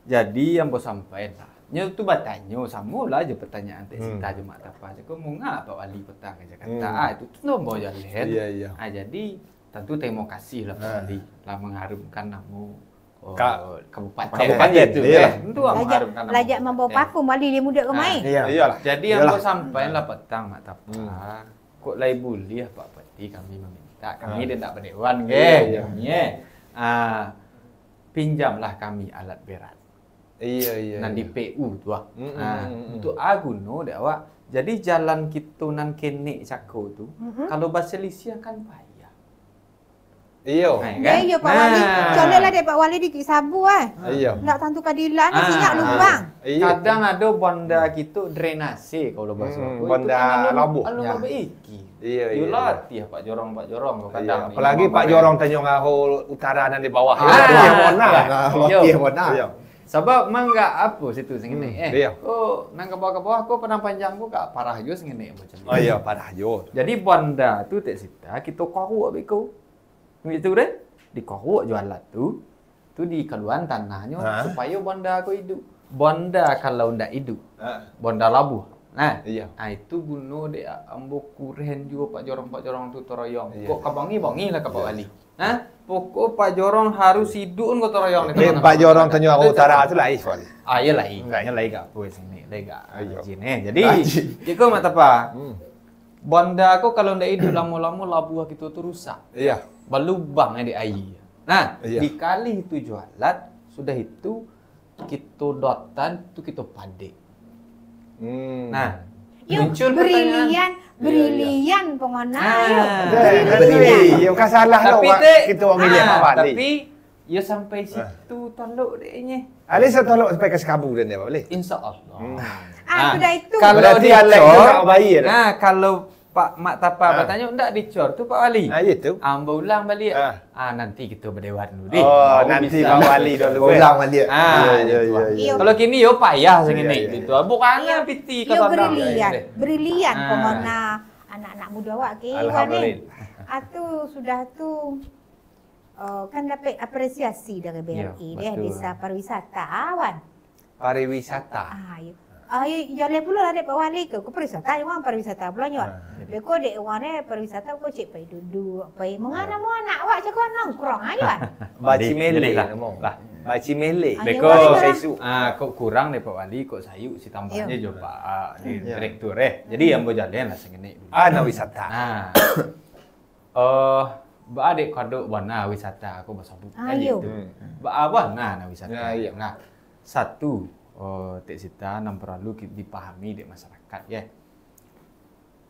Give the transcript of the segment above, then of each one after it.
Jadi yang bos sampaikan lah. Nyo tu bertanya sama lah je pertanyaan tak Sita je mak tapa. Cakap mau ngap Pak Wali petang ke Jakarta. Itu tu nombor jalan. Iya. Jadi tentu terima kasih lah Pak Wali lah mengharumkan nama Kabupaten itu. Tentu mengharumkan nama. Lajak membawa paku Wali dia muda ke main. Iyalah. Jadi yang bos sampaikan lah petang mak tapa. Kok lai boleh Pak Pati kami meminta. Kami dia tak berdewan ke. Pinjamlah kami alat berat. Iya. Nan di PU tu ah. Untuk guna dak awak. Jadi jalan kita nan kenek cako tu, kalau bahasa Malaysia kan payah. Iya. Ya Pak Wali. Coleklah dek Pak Wali dikit sabu Iya. Nak tentu keadilan ni sinyak lubang. Kadang ada bonda kita drenase kalau bahasa aku. Bonda labuh. Labuh iki. Iya. You latih Pak Jorong kadang. Apalagi Pak Jorong Tanjung Ahul utara dan di bawah. Iya, benar. Sebab mangga apa situ sengene Iya. Oh, nang ke bawah aku penang panjang ku gak parah jo sengene macam ni. Oh iya, parah jo. Jadi bonda tu tak Sita kita koruk abiko. Itu deh, di koruk jualan tu di keluan tanahnya supaya bonda aku hidup. Bonda kalau ndak hidup, bonda labuh. Nah, itu guna dia ambo kuren juga Pak Jorong tu toroyong. Kok kabangi lah ke Pak Wali. Pokok Pak Jorong harus hidup kau toroyong ni. Pak Jorong Tanjung Ahul utara tu lain soal. Iya lain. Kayaknya lain gak apa sini, lain gak. Jadi, kita mata apa? Bonda aku kalau ndak hidup lama-lama labuh kita tu rusak. Iya. Berlubang di air. Nah, dikali itu jualan, sudah itu kita dotan tu kita padik. Nah, muncul brilian pengguna. Brilian. Bukan salah lah kita orang milih Pak Wali. Tapi ya sampai situ tolok deknya. Ali saya tolok sampai ke Sekabu dan dia boleh. Insya-Allah. Sudah itu. Kalau dicor, bayi. Nah, kalau Pak Mak Tapa bertanya ndak dicor tu Pak Wali. Itu. Ambo ulang balik. Nanti kita berdewan dulu deh. Oh, nanti Pak Wali dulu. Ulang balik. Iya. Kalau kini yo payah sengene gitu. Bukannya piti kata brilian pengguna anak-anak muda awak ke Alhamdulillah. Sudah tu kan dapat apresiasi dari BRI desa pariwisata awan. Pariwisata. Jalan pula lah dek Pak Wali ke pariwisata, orang pariwisata pula nyon. Beko dek orang pariwisata kau cek pai duduk, pai mengana anak awak cakap nongkrong aja. Baci mele lah. Baci mele. Beko saisu. Kok kurang dek Pak Wali, kok sayu si tambahnya jo Pak direktur Jadi yang mau jalan lah sengene. Nah wisata. Ba adek kado warna wisata aku bahasa bukan gitu. Ba warna wisata. Nah, satu Tek Sita yang perlu dipahami di masyarakat ya.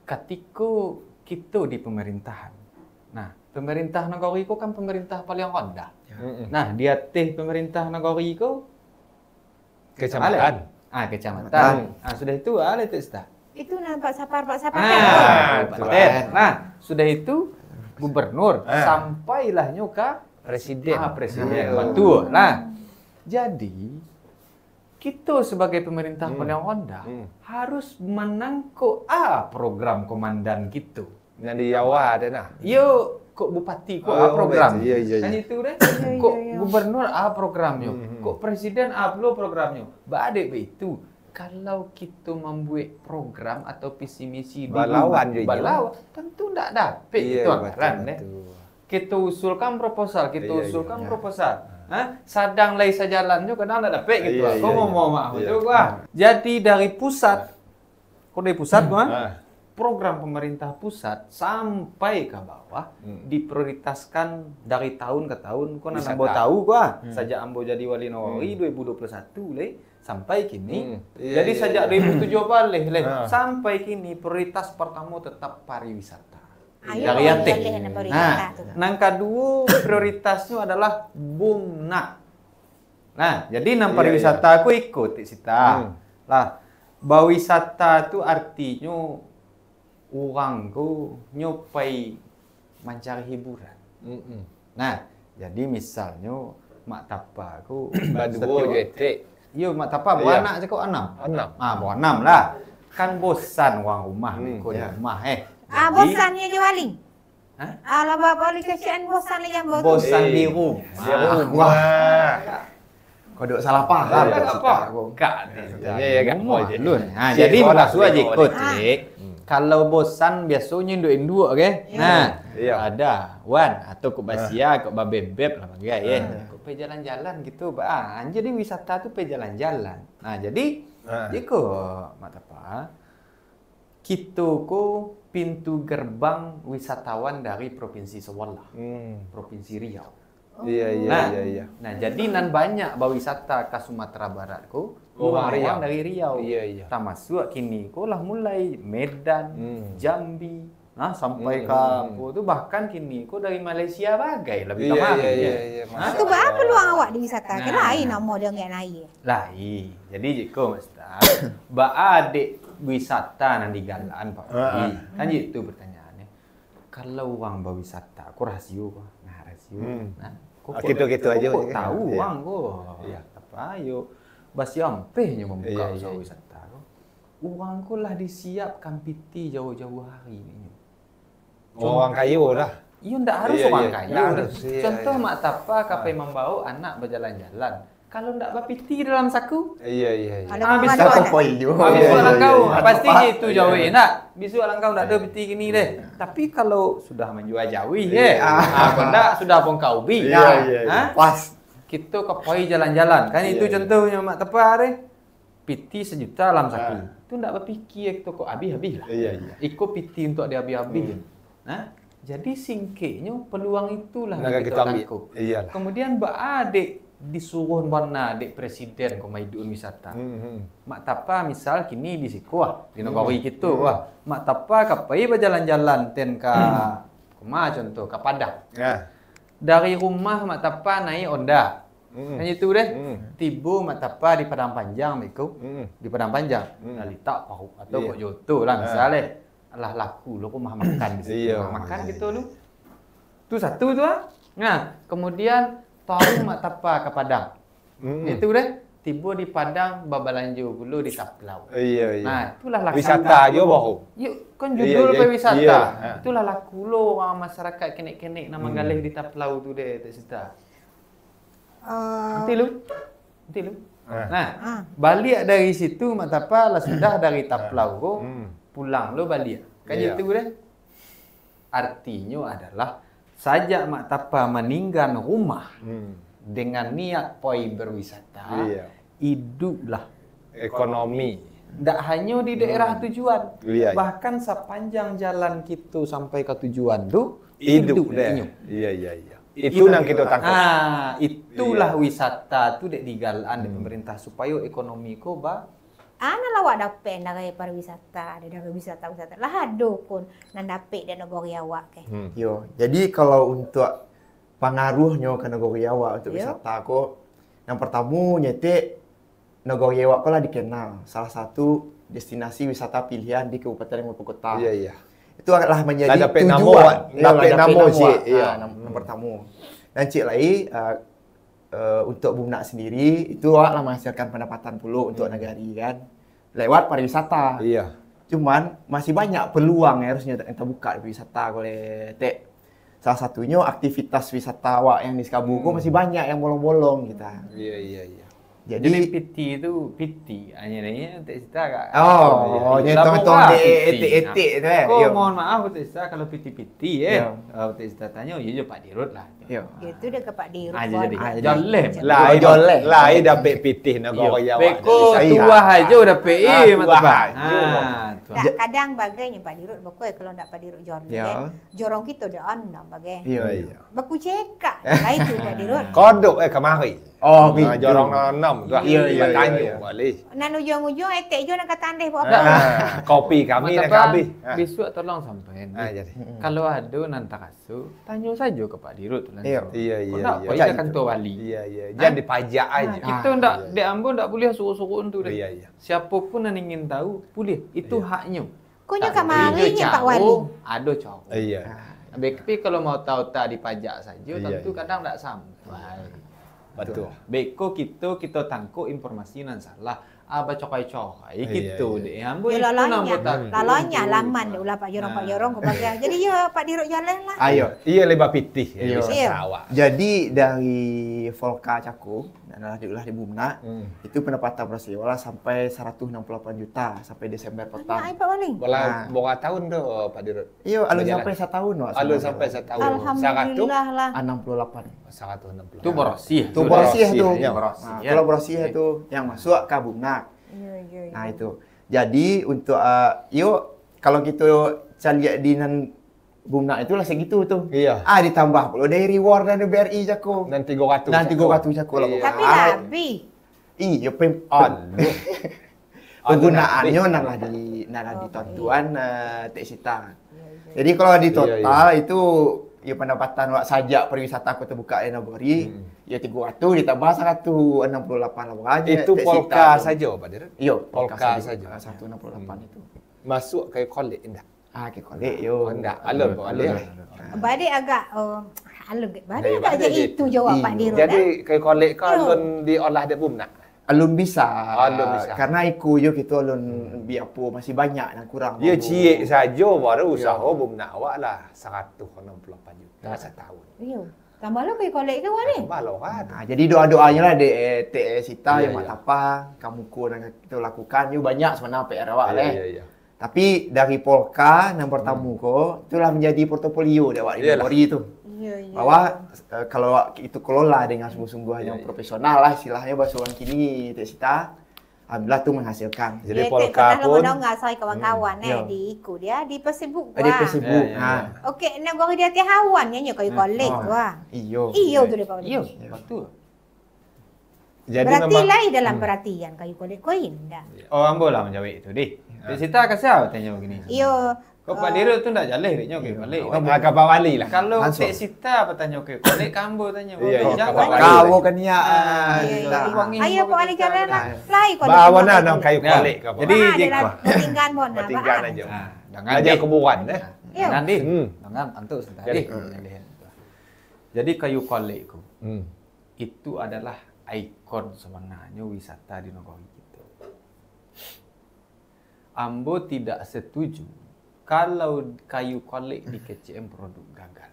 Ketika kita di pemerintahan. Nah, pemerintah negara itu kan pemerintah paling rendah. Nah, di atas pemerintah negara itu kecamatan. Kecamatan. Sudah itu Tek Sita. Itu nampak sapar. Nah, sudah itu gubernur sampailah nyoka presiden. Presiden. Betul. Nah, jadi kita sebagai pemerintah paling rendah harus menangkuk program komandan kita. Yang di Jawa ada nah. Yo, kok bupati kok program. Kan itu deh. Kok gubernur programnya. Kok presiden programnya. Badek itu. Kalau kita membuat program atau visi misi balawan tentu tidak dapat itu anggaran deh. Kita usulkan proposal, Sadang lai sajalannya kadang tak dapat gitu. Kau mau maaf itu gua. Jadi dari pusat, program pemerintah pusat sampai ke bawah diprioritaskan dari tahun ke tahun. Kau nak tahu gua. Sejak ambo jadi wali Nagari 2021 sampai kini. Jadi sejak 2007 balik sampai kini prioritas pertama tetap pariwisata. Dari Yate. Nang kedua prioritasnya adalah bumna. Nah, jadi nang pariwisata aku ikut Sita. Lah, bawisata itu artinya orang ku nyopai mencari hiburan. Nah, jadi misalnya mak tapa aku badua jete. Yo mak tapa bawa anak cakap 6. Bawa 6 lah. Kan bosan orang rumah kau di rumah bosannya je Wali. Lah Bapak Wali kasihan bosan lagi yang bosan di rumah. Kau duk salah paham. Kak. Ya kan. Nah, jadi maksud aja ikut, Cik. Kalau bosan biasanya induk-induk ke. Nah, ada wan atau kok basia, kok babebeb lah bagai ya. Kok pe jalan-jalan gitu. Jadi wisata tuh pe jalan-jalan. Nah, jadi jiko mak apa? Kita ko pintu gerbang wisatawan dari Provinsi Sewala, Provinsi Riau. Iya. Nah, jadi nan banyak wisata ke Sumatera Barat ko, orang dari Riau. Iya. Termasuk kini ko lah mulai Medan, Jambi, nah sampai ke tu bahkan kini ko dari Malaysia bagai lebih kemarin. Iya. Itu berapa peluang awak di wisata? Lain nama dia nggak naik. Lain. Jadi jiko Ustaz, adik wisata nan di galan Pak. Kan itu pertanyaannya. Kalau uang wisata, aku rasio kok. Nah, rasio. Nah, gitu aja. Kok tahu uang kok. Apa ayo basi ampehnya membuka usaha wisata. Uang ko lah disiapkan piti jauh-jauh hari ini. Orang kayu lah. Iya ndak harus orang kayu. Contoh mak tapa kape membawa anak berjalan-jalan. Kalau ndak bapiti dalam saku. Iya. Habis alangkau pasti gitu jauh nak. Bisu alangkau ndak ada piti gini deh. Tapi kalau sudah menjual jauhi ndak sudah pun kau bi. Iya. Pas. Kita ke poi jalan-jalan. Kan itu contohnya mak tepa deh. Piti 1 juta dalam saku. Itu ndak berfikir kita kok habis-habis lah. Iya. Ikut piti untuk dia habis-habis. Nah, jadi singkirnya peluang itulah yang kita ambil. Iyalah. Kemudian adik disuruh warna adik presiden Komaidun wisata. Mak tapa misal kini di Sikuah, di negara kita mak tapa kapai berjalan-jalan ten ke koma contoh ke Padang. Dari rumah mak tapa naik Honda. Kan itu deh. Tiba mak tapa di Padang Panjang Miko. Di Padang Panjang. Nalita Pahuk atau kok Joto lah misalnya. Alah laku lo kok makan di situ. Makan gitu lu. Itu satu tu Nah, kemudian tahu mak tapa ke Padang. Itu deh. Tiba di Padang babalanjo dulu di Taplau. Iya. Nah, itulah laksana. Wisata aja bahu. Yuk, kan judul wisata. Itulah laku lo orang masyarakat kenek-kenek nama galih di Taplau tu deh, tak cerita. Nanti lu. Nah, balik dari situ mak tapa lah sudah dari Taplau ko. Pulang lo balik. Kan itu deh. Artinya adalah sajak mak tapa meninggal rumah dengan niat poi berwisata, hiduplah ekonomi. Tidak hanya di daerah tujuan, bahkan sepanjang jalan kita sampai ke tujuan tu hidup deh. Iya. Itu yang kita tangkap. Itulah wisata tu dek digalan di pemerintah supaya ekonomi ko Ana lawak dapat dari pariwisata, dari wisata lah ado pun nan dapat dari negara awak ke. Yo, jadi kalau untuk pengaruhnya ke negara awak untuk wisata ko, yang pertama nyete negara awak ko lah dikenal salah satu destinasi wisata pilihan di Kabupaten maupun kota. Iya. Itu adalah menjadi tujuan. Dapat nama sih. Iya, yang pertama. Dan cik lagi untuk Bumnak sendiri itu lah menghasilkan pendapatan puluh untuk negari kan lewat pariwisata. Iya. Cuman masih banyak peluang harusnya yang terbuka di wisata oleh salah satunya aktivitas wisata awak yang di Sekabuko masih banyak yang bolong-bolong kita. Iya. Jadi piti itu piti hanya tak cerita kak. Tong etik-etik tu mohon maaf tak cerita kalau piti-piti tak cerita tanya je Pak Dirut lah. Itu dia ke Pak Dirut. Joleh. Lai dapat piti negara Jawa. Beko tua aja udah PE mata. Kadang bagainya Pak Dirut pokoknya kalau ndak Pak Dirut jorong kita dah andam bagai. Iya. Baku cekak. Lah itu Pak Dirut. Kodok kemari. Jorong 6 tu. Iya. Tanya balik. Nan ujung-ujung etek je nak kata andeh buat apa. Kopi kami nak habis. Besok tolong sampein. Kalau ada nan takasu, tanya saja ke Pak Dirut tu. Iya. Kau nak kantor wali. Iya. Jangan dipajak aja. Kita ndak di Ambon ndak boleh suruh-suruh tu deh. Iya. Siapapun yang ingin tahu, boleh. Itu haknya. Kunya kamarinya Pak Wali. Ada cowok. Iya. Tapi kalau mau tahu tak dipajak saja, tentu kadang tak sampai. Betul. Beko kita tangkuk informasi nan salah cokai-cokai gitu deh. Ambo Ya itu lalanya, nampak lalanya laman deh ulah Pak Jorong ke bagian. Jadi ya Pak Dirut jalan lah. Ayo, iya lebah pitih. Iya. Iya. Jadi dari Volka Cako dan ulah di Bumna itu pendapatan Prasewa sampai 168 juta sampai Desember petang. Nah, Pak Waling. Bola bola tahun doh Pak Dirut. Iya, alun Berjalan. sampai 1 tahun Wak. Alun sampai 1 tahun. Alhamdulillah lah. 68. 160. itu borosih. Itu borosih borosih, tuh. iya, borosih, Nah, ya. kalau borosih itu yang masuk ke Bumna. Iya. Nah, itu. Jadi untuk yuk kalau kita lihat di nan Bumna itu lah segitu tuh. Iya. Ditambah pula dari reward dan BRI Jako. Dan 300. Dan 300 Jako lah. Iya. Tapi lebih. Iya, Aduh. penggunaannya nanlah di tontuan Tek Sita. Jadi kalau di total itu ya pendapatan wak saja pariwisata Kota Buka Nagori ya 300 ditambah 168 lah. Itu polka saja Pak Dirut. Iya, Polka saja. 168 itu. Masuk kayak kolek enggak? Ke kolek yo. Oh, enggak, alun Pak Alun. Bade agak alun bade Iya, agak bade je itu jawab Iya. Pak Dirut. Jadi kayak kolek kan Yo. alun diolah di Bumna. Alun bisa. Alun bisa. Karena iku yo kita alun biapo masih banyak yang kurang. Ya ciek saja baru usaha Bumna awak lah 168 juta setahun. Iya. Tambah lo kayak kolek ke Waling. Malah kan. Nah, jadi doa-doanya lah di Tek Sita Iya, yang iya. apa kamu yang kita lakukan yo banyak sebenarnya PR awak leh. Iya. Tapi dari Polka yang pertama kok itulah menjadi portofolio dia awak di Iyalah. Nagori itu. Iya. Bahwa kalau itu kelola dengan sungguh-sungguh yang Iya, iya. profesional lah istilahnya bahasa orang kini Tek Sita alhamdulillah tuh menghasilkan. Jadi Dia polka pernah pun mendengar saya kawan-kawan Iya. di iku dia di Facebook. Di Facebook. Iya, iya, Nah, Okey, nak gua dia tiap hawan nyanyi kayu kolek wah. iyo. Iyo tu dia Pak Waling. Iya, betul. jadi Berarti memang lain dalam perhatian kayu kolek kau indah. Oh, ambo lah menjawab itu deh. Sita kasih apa tanya begini? Iyo. Kau Pak Dirut tu tak jalan dia ke balik. agak Pak Wali lah. Kalau Langsung. Tek Sita bertanya ke balik kambo tanya. Iya, iya, Jawab. Pak Wali. Kau kan ya. Ayo Pak Waling jalan lah. Lain kau. Bawa nah nang kayu Ya. kolek kau. Jadi, Jadi jika- tinggal bon. Tinggal aja. Nah, dengan Aja kebuan eh. Iya. Dengan di. Hmm. Dengan antuk sebentar. Jadi. Jadi kayu kolekku Hmm. itu adalah ikon sebenarnya wisata di Nagori kita. Ambo tidak setuju kalau kayu kolek di KCM produk gagal.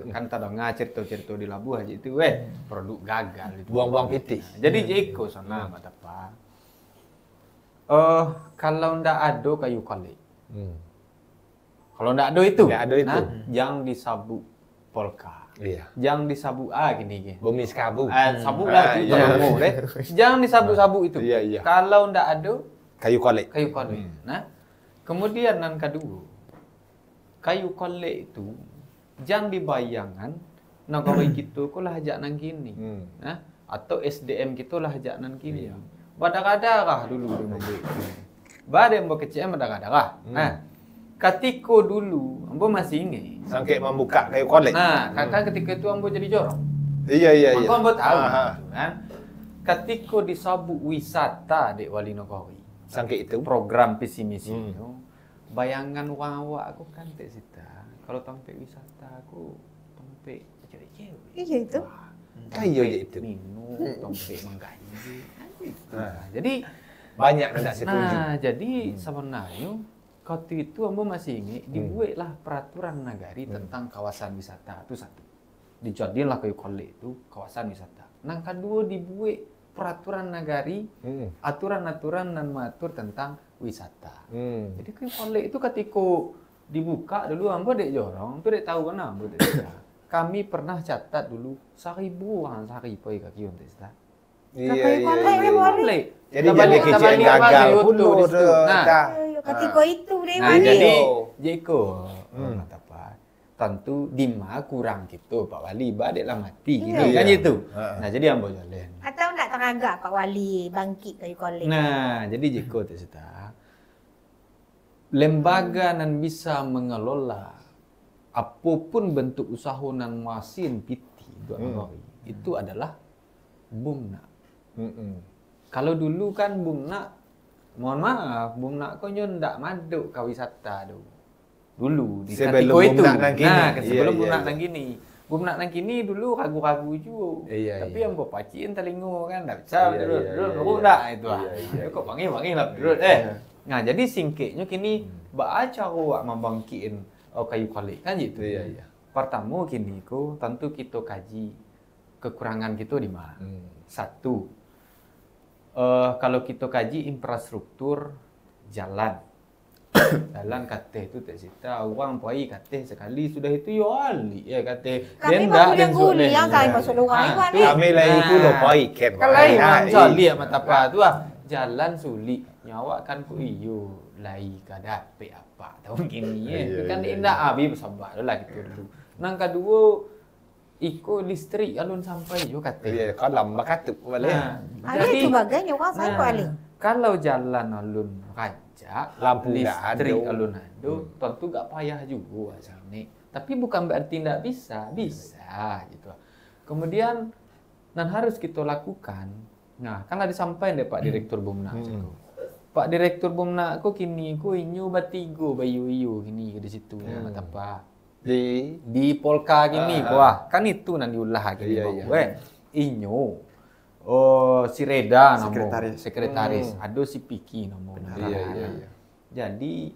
Kan tak dengar cerita-cerita di Labuh aja itu, produk gagal. Itu. Buang-buang pitih. Jadi Jeko sana mata apa? Kalau ndak ada kayu kolek, Hmm. kalau ndak ada itu, Ndak ada itu. yang disabuk polka. Iya. Jangan disabuk gini. Bumi sekabu. Sabuk lah itu iya. jangan deh. Jangan disabuk-sabuk itu. Iya, iya. Kalau ndak ada Kayu kolek. kayu kolek. Nah, kemudian yang kedua, kayu kolek itu jangan dibayangkan Nagori kita kok lah hajak nang kini. Nah, atau SDM kita lah hajak nang kini. Badakadakah dulu dia membeli. Badai mbok KCM badakadakah. Nah, ketika dulu ambo masih ingat. Sangke membuka kayu kolek. Nah, kakak ketika itu ambo jadi jorong. Iya. Maka ambo tahu Aha. gitu kan. Ketika disabuk wisata di Wali Nagori, Sangke itu. program visi misi itu, bayangan wawa aku kan Tek Sita. Kalau tempe wisata aku tempe cewek-cewek. Iya itu. Kayu aja itu. Minum, tempe menggaji. Jadi Banyak yang tidak setuju. nah, jadi sebenarnya waktu itu ambo masih ingat dibuatlah peraturan nagari tentang kawasan wisata itu satu. Dijadilah kayu kolek itu kawasan wisata. Yang kedua dibuat peraturan nagari, aturan-aturan dan mengatur tentang wisata. Jadi kayu kolek itu ketika dibuka dulu ambo dek jorong, tu dek tahu kan ambo dek Sita. Kami pernah catat dulu 1.000 orang poi kaki untuk Sita. Kayu kolek dia boleh. Jadi jadi KCM gagal pun Nah, Ketika itu dia nah Waling. jadi Jeko kata apa? Tentu Dima kurang gitu Pak Wali badeklah mati gitu Iya. kan itu. Ha. Nah jadi ambo jalan. Atau nak teragak Pak Wali bangkit kayu kolek. Nah jadi Jeko tu Sita. Lembaga nan bisa mengelola apapun bentuk usaha nan masin piti buat Nagori itu adalah Bumna. Kalau dulu kan Bumna, mohon maaf, Bumna kau ndak masuk ke wisata dulu. Di Sebelum ketika itu. Bumna nang gini. Nah, sebelum Iya, Bumna iya. nang gini. Bumnak nang kini dulu ragu-ragu juga. Tapi yang bawa paciin telingo kan enggak bisa dulu enggak itu ah. Kok panggil lah dulu Nah, jadi singkatnya kini baca awak membangkitin kayu kolik kan gitu. Pertama kini ku tentu kita kaji kekurangan kita di mana. Satu, kalau kita kaji infrastruktur jalan. Jalan kate itu tak sita orang poi kate sekali sudah itu yo ali ya kate kami baru guli yang kami masuk luar kami lah itu lo poi ken kalau yang jali mata apa tu jalan sulit nyawa kan ku iyo lai kada pe apa tahun kini kan indah abi bersabar lah gitu dulu nang kedua iko listrik alun sampai yo kate kan lama katu balik jadi itu bagainya kan saya paling kalau jalan alun lampu listrik alun ado tentu gak payah juga sini. Tapi bukan berarti tidak bisa gitu. Kemudian dan harus kita lakukan. Nah, kan ada sampai deh Pak Direktur Bumnak. Pak Direktur Bumnak aku kini aku inyo batigo bayu-yu kini di situ apa. Di Polka gini kan itu nanti ulah gini inyo si Reda sekretaris. Ada si Piki nama. Jadi,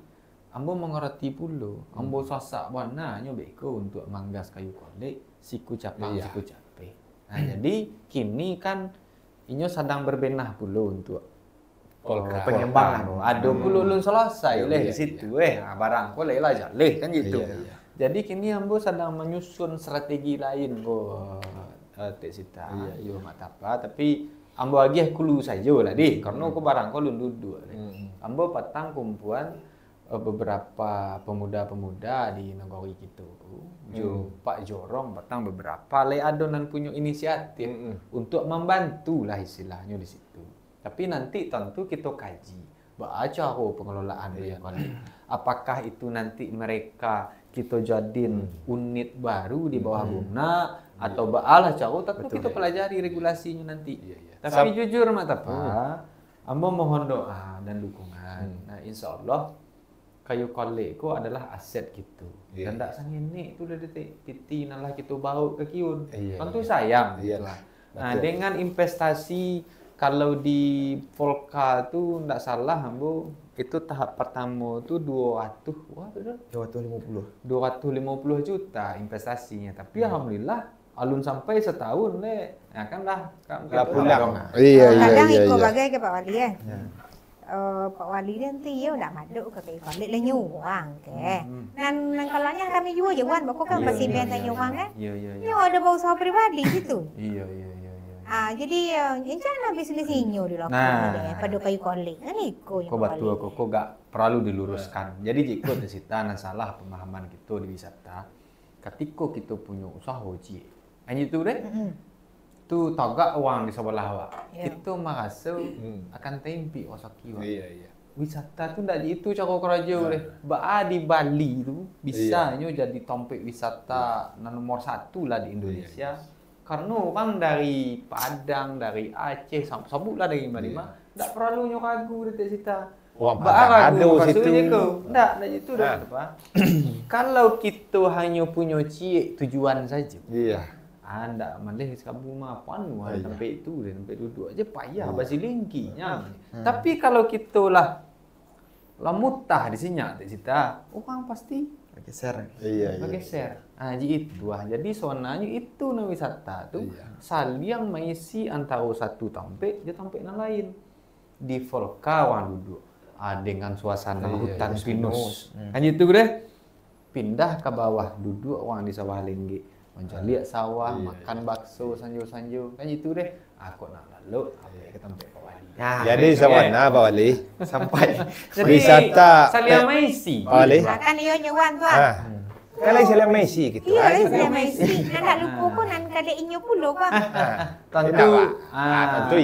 ambo mengerti pula. Ambo sasak warna beko untuk manggas kayu kolik, siku capang. Nah, jadi kini kan inyo sedang berbenah pula untuk pengembangan. Ada pula ulun selesai di situ barang kolik lah jaleh kan gitu. Jadi kini ambo sedang menyusun strategi lain tak sita yo matapa tapi ambo lagi kulu saja lah karena aku barang ko duduk ambo patang kumpulan beberapa pemuda-pemuda di negeri gitu Pak Jorong patang beberapa le adonan punya inisiatif untuk membantu lah istilahnya di situ tapi nanti tentu kita kaji baca pengelolaan apakah itu nanti mereka kita jadiin unit baru di bawah Bumnak atau baalah cakap tapi kita pelajari regulasinya nanti. Tapi jujur mata Pak, ambo mohon doa dan dukungan. Nah, insya Allah kayu kolikku adalah aset gitu. Dan tak sangin ini itu udah detik nalah kita bawa ke kiun. Tentu sayang. Nah, dengan investasi kalau di Volca tu tidak salah ambo itu tahap pertama tu 250 juta investasinya. Tapi alhamdulillah alun sampai setahun ya kan lah pulang. Kadang ikut bagai ke Pak Wali Pak Wali dia nanti ya udah maduk ke kolik lah nyuang ke. Dan kalanya kami juga jangan bakal kan pasti benta nyuang kan. Iya. Ada bau usaha pribadi gitu. Iya. Jadi jangan bisnis inyo dilakukan pada kayu kolik kan iko yang betul kok gak perlu diluruskan. Jadi jika di situ salah pemahaman kita di wisata. Ketika kita punya usaha uji, hanya itu deh. Tu tagak uang di sebelah awak. Kita merasa akan tempi osaki wak. Wisata tu ndak itu cara kerja deh. Di Bali tu bisanya jadi tempat wisata nomor 1 lah di Indonesia. Karena orang dari Padang, dari Aceh, sabuklah dari mana-mana, tak perlu nyokagu di situ. Wah, ada situ. Tak itu dah apa. Kalau kita hanya punya tujuan saja. Anda malih kamu mah panu sampai itu dan sampai duduk aja payah basi lingkinya. Tapi kalau kita lah mutah di sini di situ, orang pasti bergeser. Jadi sonanya itu na wisata tu saling mengisi antara satu tempat je tempat yang lain. Di Volca orang duduk dengan suasana hutan pinus. Hanya itu deh. Pindah ke bawah duduk orang di sawah lengge. Lihat sawah, makan bakso sanjo-sanjo. Kan itu deh. Aku nak lalu ke tempat Pak Wali. Jadi sawana Pak Wali sampai wisata saling mengisi. Pak Wali. Kan iyo nyuan tu. Kalau saya Messi gitu. Iya, saya Messi. Nak lupa pun nan kada inyo pulo kan. Tentu. Tentu.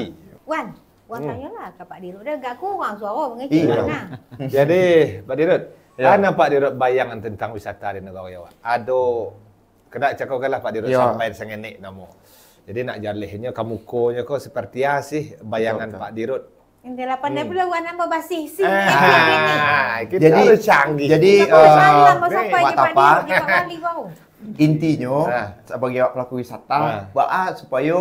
Wan tanyalah ke Pak Dirut dah gak kurang suara mengecil mana. Jadi Pak Dirut, ada Pak Dirut bayangan tentang wisata di negara Jawa? Ada kena cakapkanlah Pak Dirut sampai sengenik namo. Jadi nak jalehnya kamukonya kok seperti apa sih bayangan Pak Dirut? Yang 8 pula wan nambah basih sih. Kita harus canggih. Jadi sampai Pak Dirut Pak Wali bau. Intinya sebagai pelaku wisata, supaya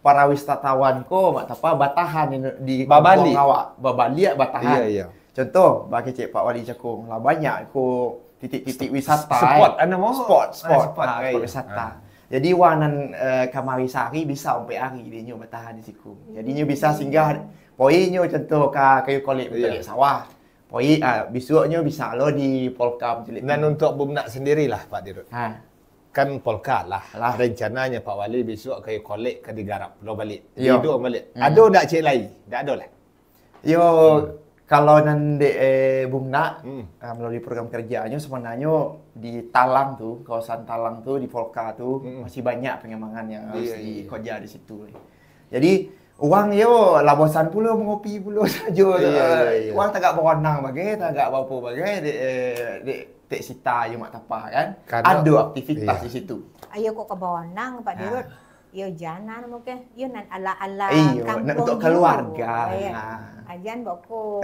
para wisatawan ko mak apa batahan di Babali awak Babali batahan. Iya. Contoh bagi Cik Pak Wali Cakung lah banyak ko titik-titik wisata. Spot anda mau spot spot wisata. Jadi wanan Kamari Sari bisa sampai hari dia nyo batahan di situ. Jadi nyo bisa singgah poinnya contoh kayu kolek untuk sawah. Poin besoknya bisa lo di Polkam Cilik. Dan untuk Bumnak sendirilah Pak Dirut. Kan Polka lah. Rencananya Pak Wali besok kayu kolek ke digarap lo balik. Hidup balik. Ada tak cik lain? Tak ada lah. Yo kalau nanti Bumnak melalui program kerjanya sebenarnya di Talang tuh, kawasan Talang tuh di Polka tuh masih banyak pengembangan yang harus dikerja di situ. Jadi uang yo labosan pula mengopi pula saja. Uang tagak beronang bagai, tagak apa bagai di tek sita yo mak tapa kan. Ada aktivitas di situ. Ayo kok ke Bonang Pak Dirut. Yo janan mungkin. Yo nan ala-ala kampung untuk keluarga. Ajan boko.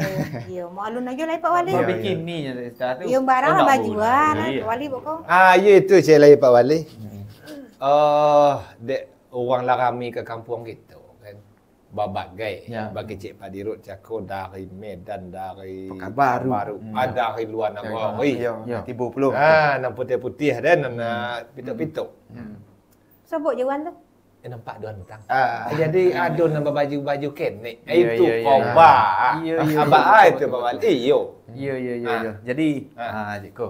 Yo mau alun aja lah Pak Wali. Mau bikini nya tu. Yo barang lah bajuan Pak Wali boko. Ya itu cik lain Pak Wali. Dek orang lah kami ke kampung gitu kan. Babagai bagi Cik Pak Dirut Cakung dari Medan, dari Pekanbaru, ada dari luar negeri. Tibu Puluh. Nan putih-putih dan nan pituk-pituk. Sebut jawan tu. Nampak duan tang. Jadi ada nama baju-baju kenek. Itu koba. Abah itu Pak Wali. Iya. Jadi Jiko.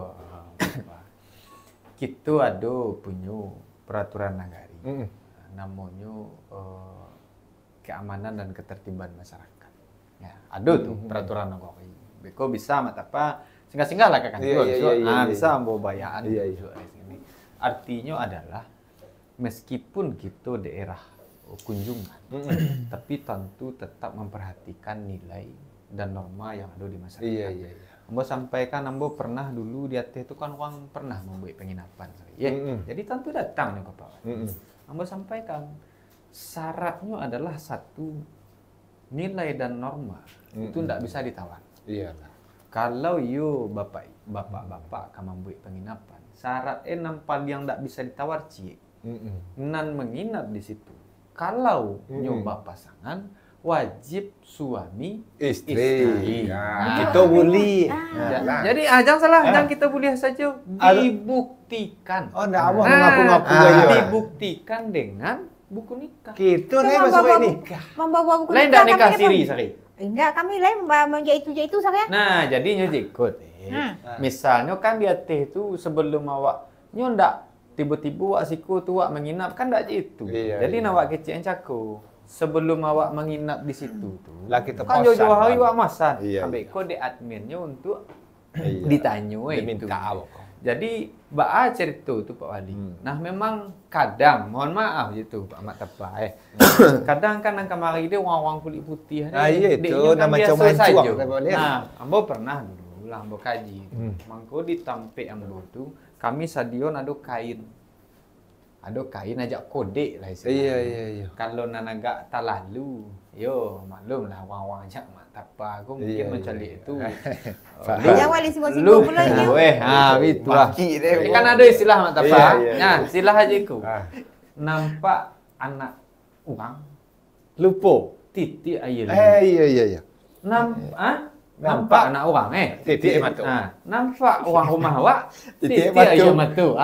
Kita ada punya peraturan nagari. Namanya keamanan dan ketertiban masyarakat. Ya, ada tuh peraturan nagari. Beko bisa mat apa singgah-singgah lah ke kantor. Bisa ambo bayaan. Artinya adalah meskipun kita daerah kunjungan, tapi tentu tetap memperhatikan nilai dan norma yang ada di masyarakat. Ambo sampaikan, Ambo pernah dulu di Aceh itu kan orang pernah membuat penginapan. Jadi tentu datang nih Bapak. Ambo sampaikan, syaratnya adalah satu, nilai dan norma itu tidak bisa ditawar. Kalau you bapak akan membuat penginapan, syaratnya nampal yang tidak bisa ditawar nan menginap di situ. Kalau nyoba pasangan, wajib suami istri. Kita boleh. Jadi jangan salah, jangan kita boleh saja dibuktikan. Enggak mau ngaku-ngaku aja. Dibuktikan dengan buku nikah. Kita ni masuk nikah. Membawa buku lain tak nikah siri Sari? Enggak, kami lain menjaitu Sari. Nah, jadinya ikut. Misalnya kan di Aceh itu sebelum awak ndak tiba-tiba awak siku tu awak menginap kan tak itu. Jadi awak kecil yang caku. Sebelum awak menginap di situ tu, kan jauh-jauh hari awak masan. Ambil kode adminnya untuk ditanya diminta awak. Jadi baa cerita tu Pak Wali. Nah memang kadang, mohon maaf gitu Pak Mat Tapa kadang kan nang kamari dia orang-orang kulit putih itu nama macam mancung. Nah, ambo pernah dulu lah ambo kaji. Mangko ditampik ambo tu kami stadion ada kain. Ada kain ajak kodek lah istilahnya. Iya. Kalau nanaga tak lalu, yo maklum lah orang-orang ajak mak tapa aku mungkin mencalik itu. Yang wali sibuk-sibuk pula ni. Itu lah. Kan ada istilah mak tapa. Nah, istilah aja ku. Nampak anak orang lupa titik air. Iya. Nampak anak orang titik matu. Nampak orang rumah awak titik air matu.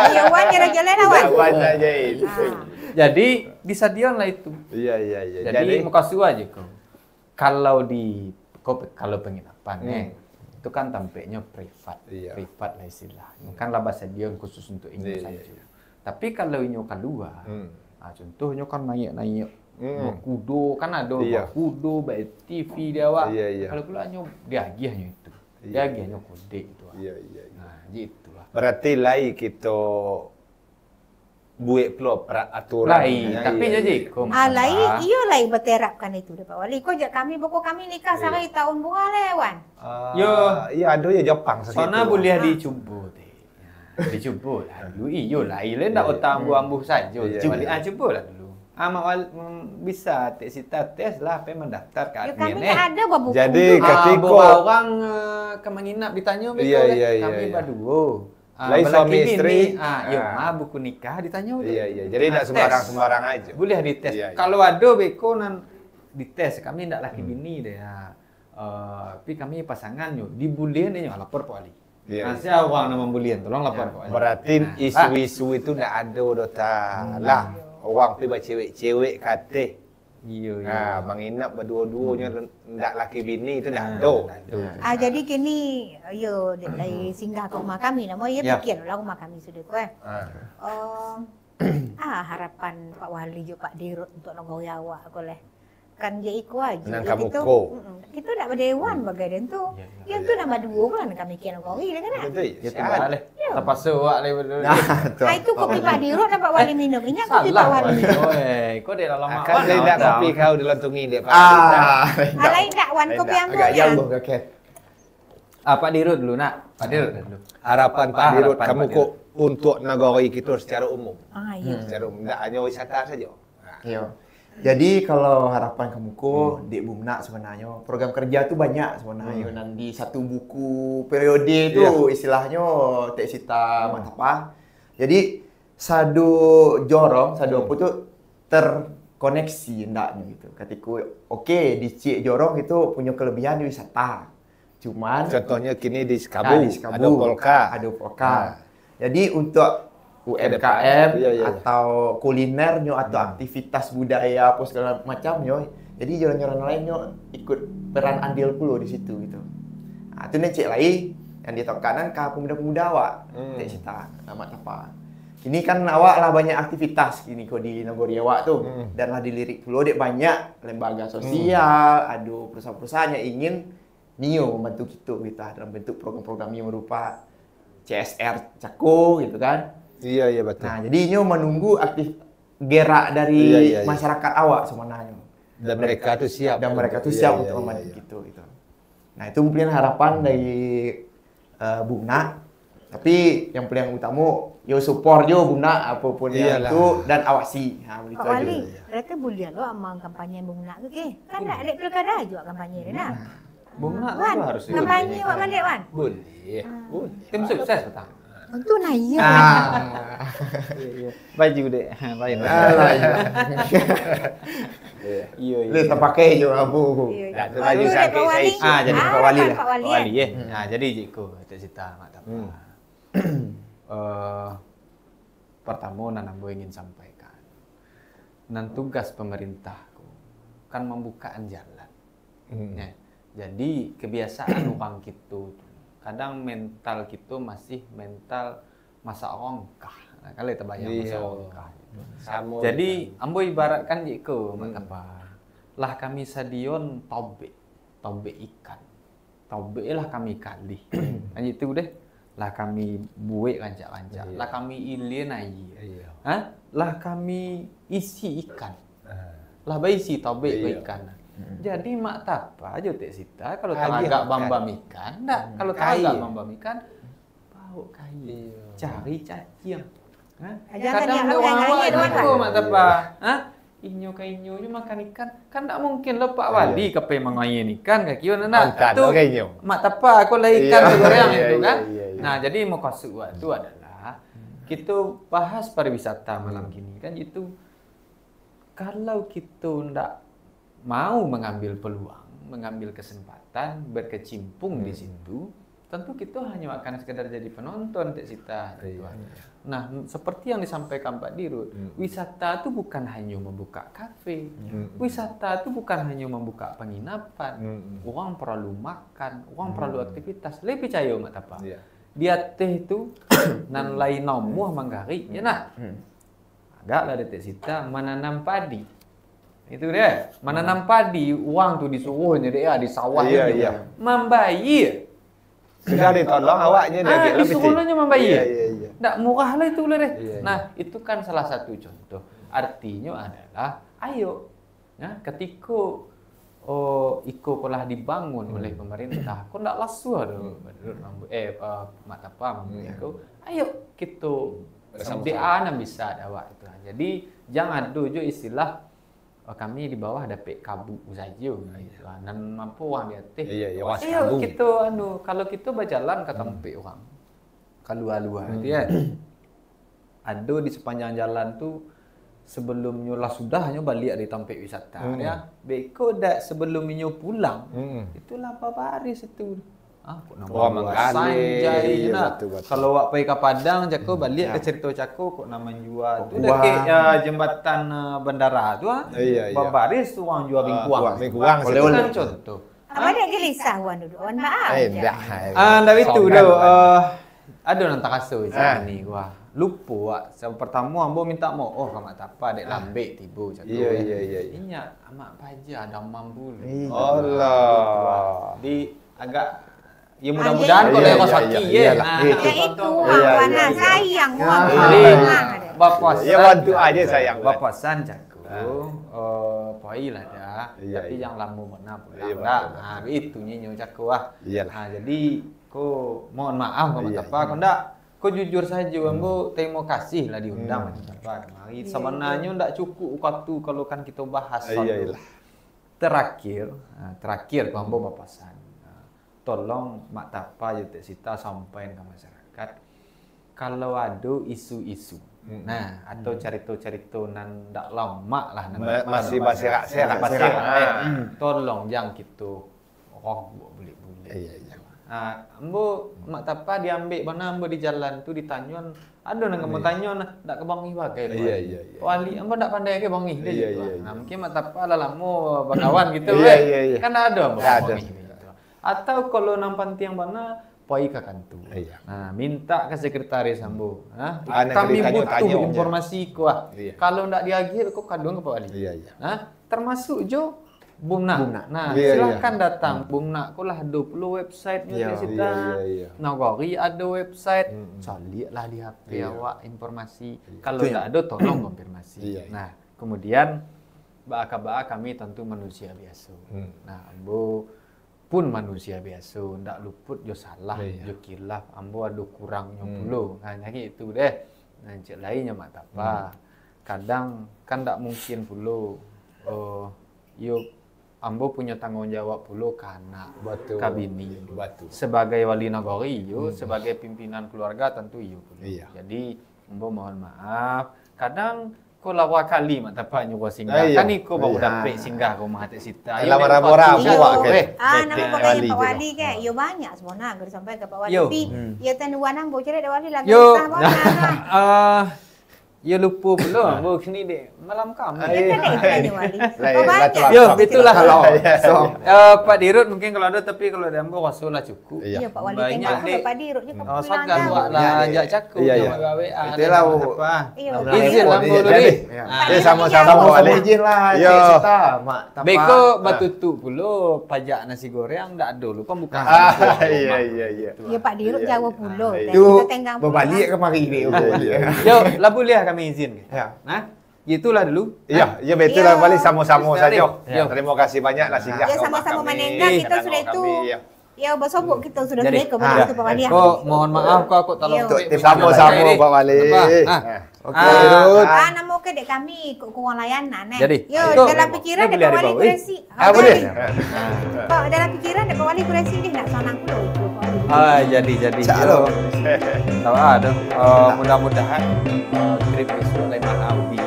Ayo wan jalan-jalan awan. Jadi di stadion lah itu. Iya. Jadi makasih aja kau. Kalau penginapan itu kan tampaknya privat. Privat lah istilahnya. Kan lah stadion khusus untuk ini saja. Tapi kalau ini keluar, contohnya kan naik kudo kan ada kudo baik TV dia awak. Kalau pulanya diagihnya itu. Diagihnya kode itu. Nah, gitulah. Berarti lai kita buat pula peraturan. Tapi jadi lai berterapkan itu Pak Wali. Kau jak kami nikah sehari tahun bunga lewan. Iya ada ya Jepang segitu. Sana boleh dicuba dicuba lah dulu. Iyalah, ndak utang ambuh saja. Cuba lah dulu. Bisa tes lah apa mendaftar ke admin. Kami ada buku. Jadi ketika orang ke menginap ditanya kami berdua. Lain suami istri. Buku nikah ditanya udah. Iya. Jadi tidak sembarang aja. Boleh dites. Iya. Kalau ada beko dites, kami tidak laki bini deh. Tapi kami pasangan yo dibulian ini lapor Pak Wali. Iya. Saya orang nama bulian, tolong lapor Pak Wali. Berarti isu-isu itu tidak ada lah. Orang pi cewek-cewek kate. Iya. Nah, menginap berdua-duanya tidak laki bini itu tidak ada. Jadi kini yo dari singgah ke rumah kami nama ya pikir lah rumah kami sudah kue. Harapan Pak Wali juga Pak Dirut untuk Nagoyawa boleh. Kan dia ikut aja. Nang kamu ko. Kita nak berdewan bagai dia tu. Yang tu nama dua kan kami kira Nagoyawa kan. Betul. Ya tidak leh. Lepas suak leh betul. Itu kopi Pak Dirut dan Pak Wali minum. Ini kopi Pak Wali. Kau dia dalam mak. Kan dia tidak kopi kau dilantungi dia. Lain tak wan kopi ambo. Agak jauh Ket. Pak Dirut dulu nak. Pak Dirut dulu. Harapan Pak Dirut kamu kok untuk negara kita secara umum. Iya. Secara umum, tidak hanya wisata saja. Iya. Jadi kalau harapan kamu di Bumna sebenarnya program kerja tuh banyak sebenarnya. Nanti satu buku periode itu istilahnya tek sita matapa. Jadi sadu jorong, sadu apa tuh terkoneksi ndaknya gitu. Ketika di Cik Jorong itu punya kelebihan di wisata. Cuman contohnya kini di Sikabu, ada Polka. Jadi untuk UMKM atau kulinernya atau aktivitas budaya apa segala macamnya, jadi jalan-jalan lainnya ikut peran andil pula di situ gitu. Nah, itu cek lagi yang di top kanan ke pemuda-pemuda awak, tak cita nama apa. Ini kan awak lah banyak aktivitas ini kok di negeri awak tuh, dan lah dilirik pula dek banyak lembaga sosial, ada perusahaan-perusahaan yang ingin membantu kita gitu dalam bentuk program-program yang berupa CSR Cako gitu kan. Iya betul. Nah, jadi ini menunggu gerak dari masyarakat awak sebenarnya. Dan mereka tuh siap. Untuk membantu gitu. Nah, itu mungkin harapan dari Bumna. Tapi yang paling utama, support Bumna apapun itu dan awasi. Pak Wali, berarti boleh lo sama kampanye Bumna tu ke? Kan nak ada pilkada juga kampanye dia. Bumna Wan, harus kampanye awak balik Wan. Boleh. Tim sukses petang. Untuk naik. Baju deh, lain. Iya. Kita pakai je abu. Baju sakit saya. Jadi Pak Wali lah. Pak Wali ya. Nah, jadi jiko cita mak apa. Pertama nanambo ingin sampaikan. Nan tugas pemerintahku kan membukaan jalan. Jadi kebiasaan orang kita kadang mental kita masih mental masa ongkah. Nah, kalau kita bayang masa ongkah. Jadi ambo ibaratkan jiko apa? Lah kami sadion tobe ikan. Tobe lah kami kali. Kan itu deh. Lah kami buik rancak-rancak. Lah kami ilien air. Lah kami isi ikan. Lah baisi tobe ikan. Jadi mak tapa aja tek sita kalau agak bambam ikan, enggak kalau agak bambam ikan bau kayu. Cari cacing. Kadang orang awak itu mak tapa. Inyo makan ikan kan enggak mungkin lo Pak Wali kepe mangayin ikan ka kieu nak. Tu mak tapa aku lah ikan goreng itu kan. Nah, jadi mau kasih itu adalah kita bahas pariwisata malam gini kan itu kalau kita enggak mau mengambil peluang, mengambil kesempatan, berkecimpung di situ, tentu kita hanya akan sekedar jadi penonton, tak sita. Nah, seperti yang disampaikan Pak Dirut, wisata itu bukan hanya membuka kafe, wisata itu bukan hanya membuka penginapan, orang perlu makan, orang perlu aktivitas. Lebih percaya mak apa? Dia teh itu nan lain nomuh manggari, ya nak. Agaklah detik sita menanam padi. Itu dia, menanam padi, uang tu disuruhnya dia di sawah dia. Membayar. Sudah ditolong awaknya dia. Disuruhnya membayar. Tak murah lah itu lah deh. Nah, itu kan salah satu contoh. Artinya adalah, ayo, ketika iko telah dibangun oleh pemerintah, kau tak lasu ada, mak apa, ayo kita sama bisa ada waktu. Jadi jangan ada istilah kami di bawah dapat kabu saja dan mampu orang di atas. Ayo kita kalau kita berjalan ke tempat orang. kalua-lua itu ya. Ada di sepanjang jalan tuh sebelum nyolah sudah nyo balik di tempat wisata ya. Beko dak sebelum nyo pulang. Itulah baris itu. Kok nama Sanjay nah. Kalau wak pergi ke Padang jako balik ke cerita cako kok nama jual tu dekat jembatan bandara tu baris tu orang jual bingkuang. Oleh contoh. Apa dia gelisah wan duduk wan maaf. Dari itu dah ada nanti kasus ni gua. Lupa wak. Pertama ambo minta mau kamu tak apa dek lambek tiba cakap. Iya. Ingat amak paja ada mampu. Allah. Di agak ya mudah-mudahan kalau yang sakit ya. Itu wana sayang wan. Bapak ya bantu aja sayang. Bapak san cakap. Poilah dah. Tapi yang lama mana pula. Itu nyenyo cakap jadi ko mohon maaf kalau apa kau ndak. Kau jujur saja, ambo terima kasih lah diundang kemari. Sebenarnya ndak cukup waktu kalau kan kita bahas terakhir kau ambo bapasan. Tolong mak tapa Yutek Sita sampaikan ke masyarakat kalau ada isu-isu. Nah, atau cerita-cerita nan ndak lama lah masih serak. Tolong jangan kita boleh. Ambo mak tapa diambil mana ambo di jalan tu ditanya ada nang kamu tanya ndak kebangi bagai. Wali ambo ndak pandai ke bangi dia. Nah, mungkin mak tapa lah lama berkawan gitu kan ada ambo. Atau kalau nang pantiang mana poi ka kantu. Nah, minta ke sekretaris ambo. Kami butuh informasi ku. Kalau ndak diagih kok kadung ke Pak Wali. Termasuk jo Bumna. Nah, silahkan datang. Bumna ko lah 20 website nya di situ. Nagori ada website. Carilah di HP awak informasi. Kalau tidak ada tolong konfirmasi. Nah, kemudian baka kami tentu manusia biasa. Nah, ambo pun manusia biasa, ndak luput jo salah, jo kilaf, ambo ada kurangnya puluh. Nah, gitu deh. Nah, cek lainnya mak apa. Kadang kan ndak mungkin puluh yo ambo punya tanggung jawab puluh ke anak, ke bini. Sebagai wali nagari yo, sebagai pimpinan keluarga tentu yo puluh. Jadi ambo mohon maaf. Kadang ko lawa kali mak tapa nyuruh singgah. Kan iko baru dapat singgah ke rumah Yutek Sita. Ramu-ramu awak ke. Nama Pak Wali ke. Yo banyak sebenarnya kalau sampai ke Pak Wali. Tapi yo tanuan ambo cari Wali lagi besar. Ya lupa pula, ambo sini dek malam kamu. Yo itulah kalau Pak Dirut mungkin kalau ada tapi kalau ada ambo rasullah cukup. Ya Pak Wali tengok Pak Dirut je kau. Sagan buat lah ajak cakap sama gawe. Itulah apa. Izin ambo dulu. Sama-sama Wali izin lah Yutek Sita. Mak tapa. Beko batutu pula pajak nasi goreng ndak ada lu kan bukan. Iya. Ya Pak Dirut jawab pula. Itu berbalik kemari ni. Yo, lah boleh kami izin. Nah, itulah dulu. Iya, betul lah Wali sama-sama saja. Terima kasih banyaklah singgah. Ya sama-sama menengah kita sudah itu. Ya bersobok kita sudah mereka begitu Pak Wali. Kok mohon maaf kok aku tolong sama-sama Pak Wali. Okey, Dirut. Nama ke dek kami kurang layanan Jadi, yo dalam pikiran dek Pak Wali kurasi. Boleh. Pak dalam pikiran dek Pak Wali kurasi dia nak sonang pula itu. Jadi. Tahu ada. Mudah-mudahan trip itu lain Abi.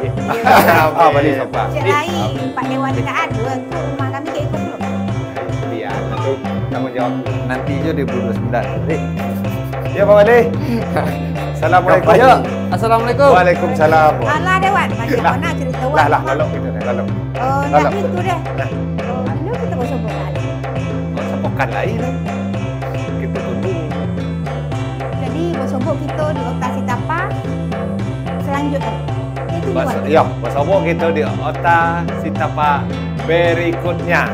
Balik sopa. Cerai Pak Dewan dekat ada tu rumah kami ke ikut belum? Biar nanti kamu jawab. Nanti je 2029. Ya Pak Wali. Assalamualaikum. Ya, assalamualaikum. Waalaikumsalam. Alah Dewan, macam mana cerita Wan? Lah, lalu kita dah lalu. Dah itu dah. Lalu kita bersobok lagi. Sopokan lain. Kita tunggu. Jadi bersobok kita di Otak Sitapa selanjutnya. Itu Bersobok kita di Otak Sitapa berikutnya.